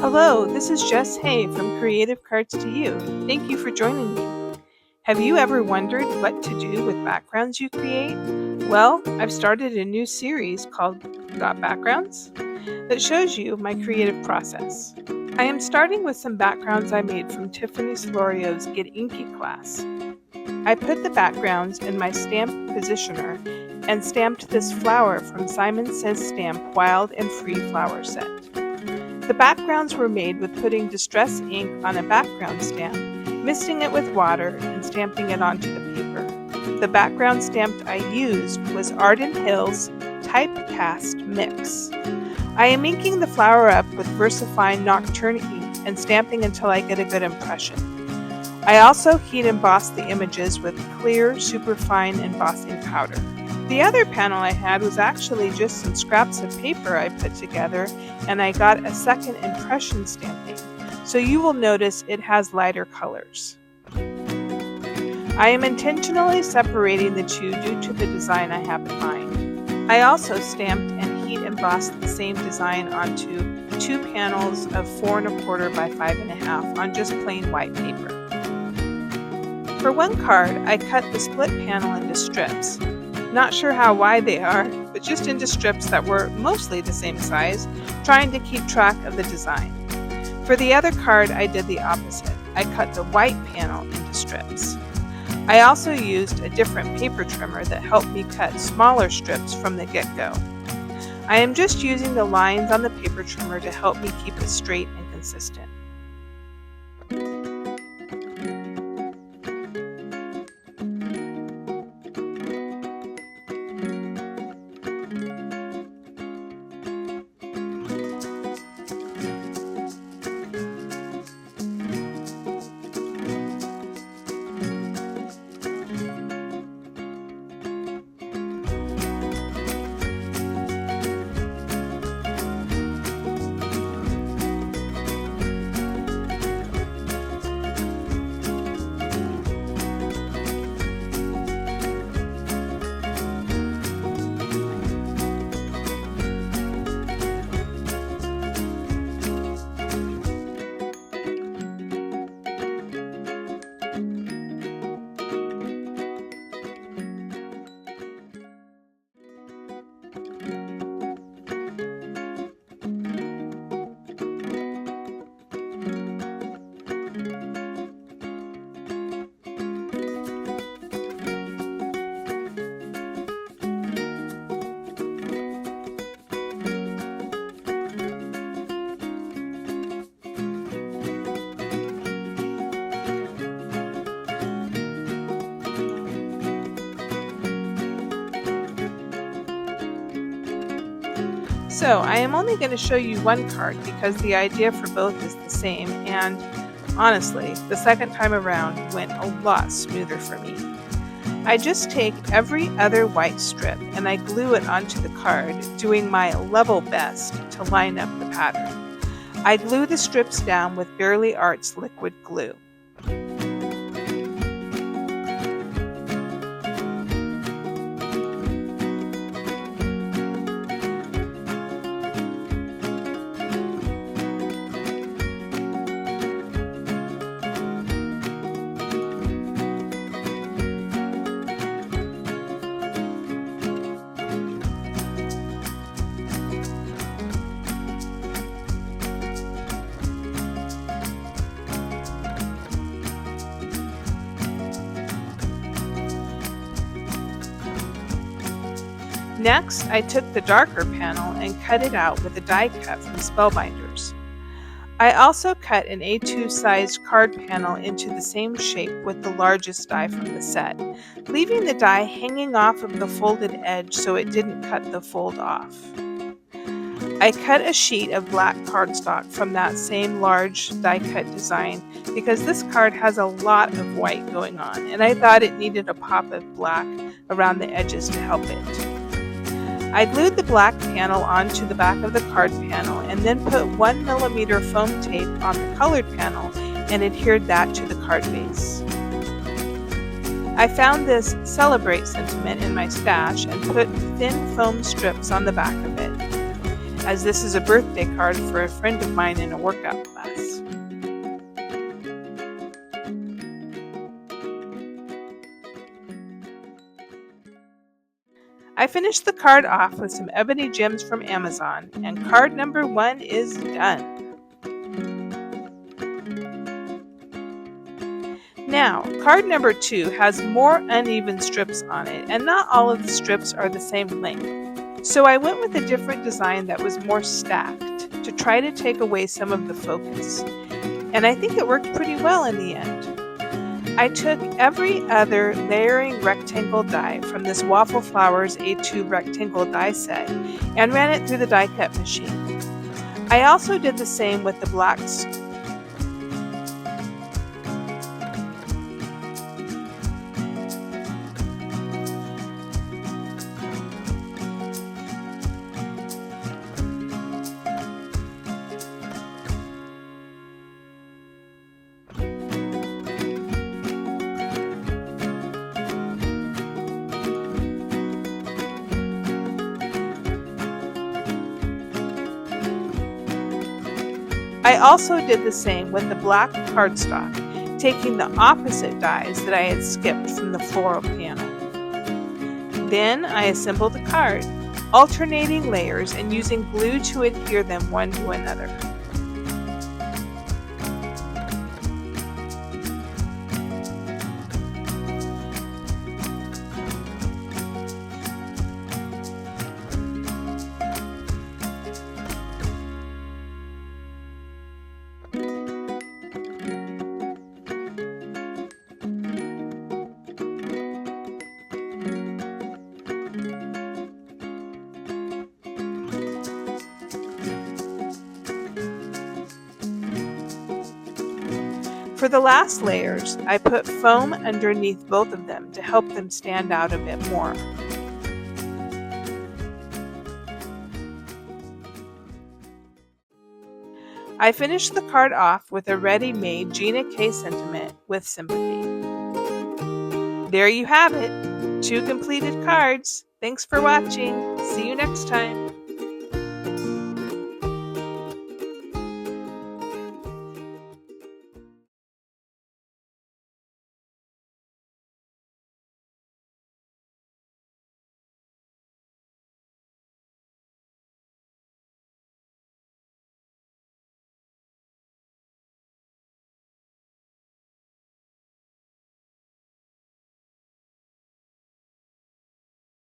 Hello, this is Jess Hay from Creative Cards to You. Thank you for joining me. Have you ever wondered what to do with backgrounds you create? Well, I've started a new series called Got Backgrounds that shows you my creative process. I am starting with some backgrounds I made from Tiffany Slorio's Get Inky class. I put the backgrounds in my stamp positioner and stamped this flower from Simon Says Stamp Wild and Free Flower Set. The backgrounds were made with putting Distress ink on a background stamp, misting it with water, and stamping it onto the paper. The background stamp I used was Arden Hills Typecast Mix. I am inking the flower up with VersaFine Nocturne ink and stamping until I get a good impression. I also heat embossed the images with clear, superfine embossing powder. The other panel I had was actually just some scraps of paper I put together, and I got a second impression stamping, so you will notice it has lighter colors. I am intentionally separating the two due to the design I have in mind. I also stamped and heat embossed the same design onto two panels of 4 1/4 by 5 1/2 on just plain white paper. For one card, I cut the split panel into strips. Not sure how wide they are, but just into strips that were mostly the same size, trying to keep track of the design. For the other card, I did the opposite. I cut the white panel into strips. I also used a different paper trimmer that helped me cut smaller strips from the get-go. I am just using the lines on the paper trimmer to help me keep it straight and consistent. So I am only going to show you one card because the idea for both is the same, and honestly, the second time around went a lot smoother for me. I just take every other white strip and I glue it onto the card, doing my level best to line up the pattern. I glue the strips down with Bearly Arts liquid glue. Next, I took the darker panel and cut it out with a die cut from Spellbinders. I also cut an A2 sized card panel into the same shape with the largest die from the set, leaving the die hanging off of the folded edge so it didn't cut the fold off. I cut a sheet of black cardstock from that same large die cut design because this card has a lot of white going on, and I thought it needed a pop of black around the edges to help it. I glued the black panel onto the back of the card panel and then put 1mm foam tape on the colored panel and adhered that to the card base. I found this Celebrate sentiment in my stash and put thin foam strips on the back of it. as this is a birthday card for a friend of mine in a workout class. I finished the card off with some ebony gems from Amazon, and card number 1 is done. Now, card number 2 has more uneven strips on it, and not all of the strips are the same length. So I went with a different design that was more stacked to try to take away some of the focus. And I think it worked pretty well in the end. I took every other layering rectangle die from this Waffle Flowers A2 rectangle die set and ran it through the die cut machine. I also did the same with the blacks. I also did the same with the black cardstock, taking the opposite dies that I had skipped from the floral panel. Then I assembled the card, alternating layers and using glue to adhere them one to another. For the last layers, I put foam underneath both of them to help them stand out a bit more. I finished the card off with a ready-made Gina K sentiment with sympathy. There you have it, 2 completed cards. Thanks for watching. See you next time.